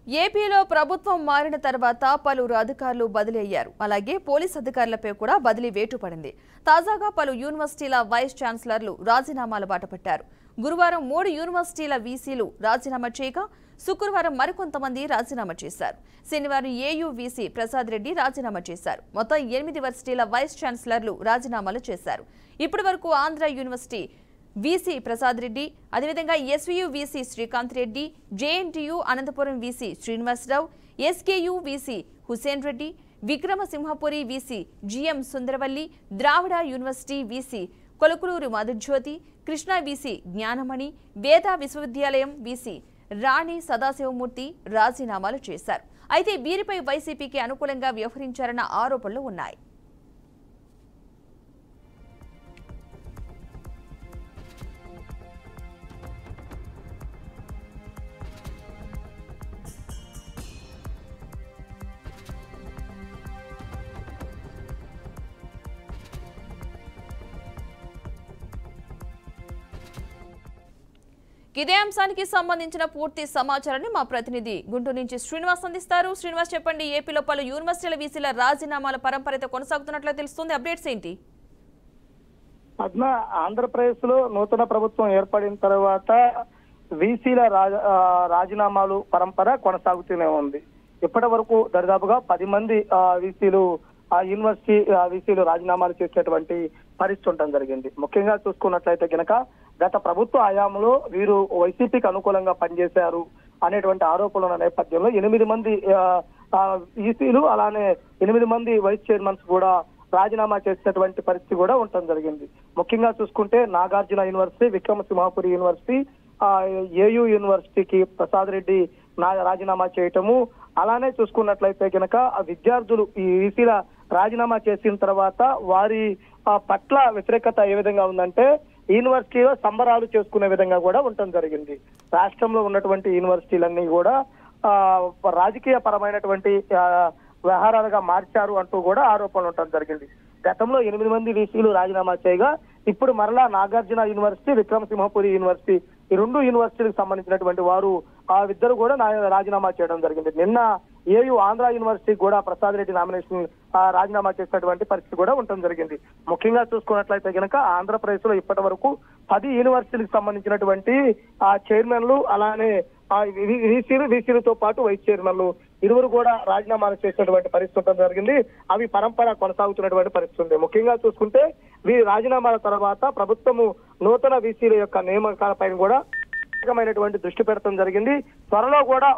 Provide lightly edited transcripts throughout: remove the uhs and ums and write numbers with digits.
ఏపీలో ప్రభుత్వం మారిన తర్వాత పలువురు అధికారులు బదిలీ అయ్యారు. అలాగే పోలీస్ అధికారులపై కూడా బదిలీ వేటు పడింది. తాజాగా పలు యూనివర్సిటీల వైస్ ఛాన్సలర్లు రాజీనామాల బాట పట్టారు. గురువారం 3 యూనివర్సిటీల వీసీలు రాజీనామా చేయగా శుక్రవారం మరికొంతమంది రాజీనామా చేశారు. శనివారం ఏయూ వీసీ ప్రసాద్ రెడ్డి రాజీనామా చేశారు. మొత్తం 8 యూనివర్సిటీల వైస్ ఛాన్సలర్లు రాజీనామాలు చేశారు. ఇప్పటి వరకు ఆంధ్ర యూనివర్సిటీ వీసీ ప్రసాద్ రెడ్డి, అదేవిధంగా SVU VC Srikanth Reddy, JNTU Anantapuram VC Srinivasarao, SKU VC Hussain Reddy, Vikramasimhapuri VC GM Sundaravalli, Dravida university VC Kolakaluri Madhujyothi, Krishna VC Gnanamani, Veda Vishwavidyalayam VC రాణి సదాశివమూర్తి రాజీనామాలు చేశారు. అయితే వీరిపై వైసీపీకి అనుకూలంగా వ్యవహరించారన్న ఆరోపణలు ఉన్నాయి. ఇదే అంశానికి సంబంధించిన పూర్తి సమాచారాన్ని మా ప్రతినిధి గుంటూరు నుంచి శ్రీనివాస్ అందిస్తారు. శ్రీనివాస్, చెప్పండి, ఏపీలో పలు యూనివర్సిటీల వీసీల రాజీనామాల పరంపర కొనసాగుతున్నట్లు తెలుస్తుంది. అప్డేట్స్ ఏంటి? పద్మ, ఆంధ్రప్రదేశ్ లో నూతన ప్రభుత్వం ఏర్పడిన తర్వాత వీసీల రాజీనామాలు పరంపర కొనసాగుతూనే ఉంది. ఇప్పటి వరకు దరిదాపుగా 10 మంది వీసీలు యూనివర్సిటీ వీసీలు రాజీనామాలు చేసేటువంటి పరిస్థితి ఉండడం జరిగింది. ముఖ్యంగా చూసుకున్నట్లయితే కనుక గత ప్రభుత్వ హయాంలో వీరు వైసీపీకి అనుకూలంగా పనిచేశారు అనేటువంటి ఆరోపణల నేపథ్యంలో 8 మంది ఈసీలు అలానే 8 మంది వైస్ చైర్మన్స్ కూడా రాజీనామా చేసినటువంటి పరిస్థితి కూడా ఉండటం జరిగింది. ముఖ్యంగా చూసుకుంటే Nagarjuna university, Vikramasimhapuri university, AU యూనివర్సిటీకి ప్రసాద్ రెడ్డి రాజీనామా చేయటము, అలానే చూసుకున్నట్లయితే కనుక విద్యార్థులు ఈ ఈసీల రాజీనామా చేసిన తర్వాత వారి పట్ల వ్యతిరేకత ఏ విధంగా ఉందంటే యూనివర్సిటీలో సంబరాలు చేసుకునే విధంగా కూడా ఉండటం జరిగింది. రాష్ట్రంలో ఉన్నటువంటి యూనివర్సిటీలన్నీ కూడా రాజకీయ పరమైనటువంటి వ్యవహారాలుగా మార్చారు అంటూ కూడా ఆరోపణలు ఉండటం జరిగింది. గతంలో 8 మంది వీసీలు రాజీనామా చేయగా ఇప్పుడు మరలా నాగార్జున యూనివర్సిటీ, విక్రమసింహపురి యూనివర్సిటీ, ఈ 2 యూనివర్సిటీలకు సంబంధించినటువంటి వారు ఇద్దరు కూడా రాజీనామా చేయడం జరిగింది. నిన్న ఏయూ ఆంధ్ర యూనివర్సిటీ కూడా ప్రసాద్ రెడ్డి నామినేషన్ రాజీనామా చేసినటువంటి పరిస్థితి కూడా ఉండటం జరిగింది. ముఖ్యంగా చూసుకున్నట్లయితే కనుక ఆంధ్రప్రదేశ్ లో ఇప్పటి వరకు 10 యూనివర్సిటీలకు సంబంధించినటువంటి చైర్మన్లు అలానే వీసీలతో పాటు వైస్ చైర్మన్లు ఇరువురు కూడా రాజీనామాలు చేసినటువంటి పరిస్థితి ఉండడం జరిగింది. అవి పరంపర కొనసాగుతున్నటువంటి పరిస్థితి ఉంది. ముఖ్యంగా చూసుకుంటే వీరి రాజీనామాల తర్వాత ప్రభుత్వము నూతన వీసీల యొక్క నియామకాలపై కూడా దృష్టి పెడతాం జరిగింది. త్వరలో కూడా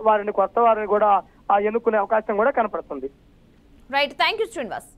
కొత్త వారిని కూడా ఎన్నుకునే అవకాశం కూడా కనపడుతుంది. Right, thank you Srinivas.